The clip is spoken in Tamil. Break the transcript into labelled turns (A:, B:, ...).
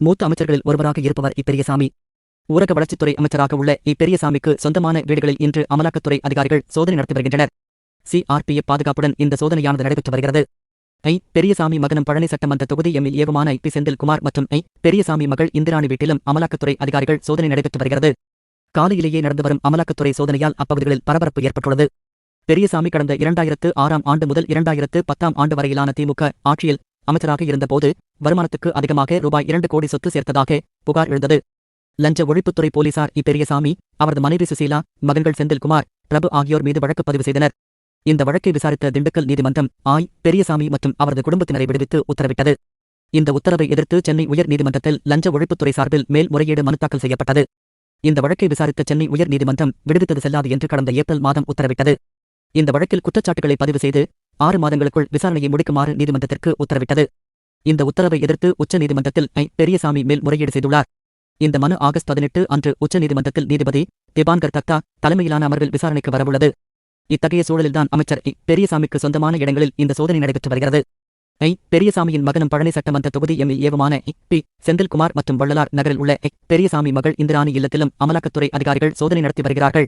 A: மூத்த அமைச்சர்களில் ஒருவராக இருப்பவர் பெரியசாமி. ஊரக வளர்ச்சித்துறை அமைச்சராக உள்ள பெரியசாமிக்கு சொந்தமான வீடுகளில் இன்று அமலாக்கத்துறை அதிகாரிகள் சோதனை நடத்தி வருகின்றனர். சிஆர்பிஎஃப் பாதுகாப்புடன் இந்த சோதனையானது நடைபெற்று வருகிறது. பெரியசாமி மகனும் பழனி சட்டமன்ற தொகுதி எம்எல்ஏவுமான செந்தில்குமார் மற்றும் பெரியசாமி மகள் இந்திராணி வீட்டிலும் அமலாக்கத்துறை அதிகாரிகள் சோதனை நடைபெற்று வருகிறது. காலையிலேயே நடந்து வரும் அமலாக்கத்துறை சோதனையால் அப்பகுதிகளில் பரபரப்பு ஏற்பட்டுள்ளது. பெரியசாமி கடந்த 2006ஆம் ஆண்டு முதல் 2010ஆம் ஆண்டு வரையிலான திமுக ஆட்சியில் அமைச்சராக இருந்தபோது வருமானத்துக்கு அதிகமாக ரூபாய் 2 கோடி சொத்து சேர்த்ததாக புகார் எழுந்தது. லஞ்ச ஒழிப்புத்துறை போலீசார் பெரியசாமி, அவரது மனைவி சுசீலா, மகன்கள் செந்தில்குமார், பிரபு ஆகியோர் மீது வழக்கு பதிவு செய்தனர். இந்த வழக்கை விசாரித்த திண்டுக்கல் நீதிமன்றம் பெரியசாமி மற்றும் அவரது குடும்பத்தினரை விடுவித்து உத்தரவிட்டது. இந்த உத்தரவை எதிர்த்து சென்னை உயர் நீதிமன்றத்தில் லஞ்ச ஒழிப்புத்துறை சார்பில் மேல்முறையீடு மனு தாக்கல் செய்யப்பட்டது. இந்த வழக்கை விசாரித்த சென்னை உயர் நீதிமன்றம் விடுவித்தது செல்லாது என்று கடந்த ஏப்ரல் மாதம் உத்தரவிட்டது. இந்த வழக்கில் குற்றச்சாட்டுகளை பதிவு செய்து 6 மாதங்களுக்குள் விசாரணையை முடிக்குமாறு நீதிமன்றத்திற்கு உத்தரவிட்டது. இந்த உத்தரவை எதிர்த்து உச்ச நீதிமன்றத்தில் பெரியசாமி மேல்முறையீடு செய்துள்ளார். இந்த மனு ஆகஸ்ட் 18 அன்று உச்ச நீதிமன்றத்தில் நீதிபதி திபான்கர் தக்தா தலைமையிலான அமர்வில் விசாரணைக்கு வரவுள்ளது. இத்தகைய சூழலில்தான் அமைச்சர் பெரியசாமிக்கு சொந்தமான இடங்களில் இந்த சோதனை நடைபெற்று வருகிறது. பெரியசாமியின் மகனும் பழனி சட்டமன்ற தொகுதி எம்எல்ஏவுமான செந்தில்குமார் மற்றும் வள்ளலார் நகரில் உள்ள பெரியசாமி மகள் இந்திராணி இல்லத்திலும் அமலாக்கத்துறை அதிகாரிகள் சோதனை நடத்தி வருகிறார்கள்.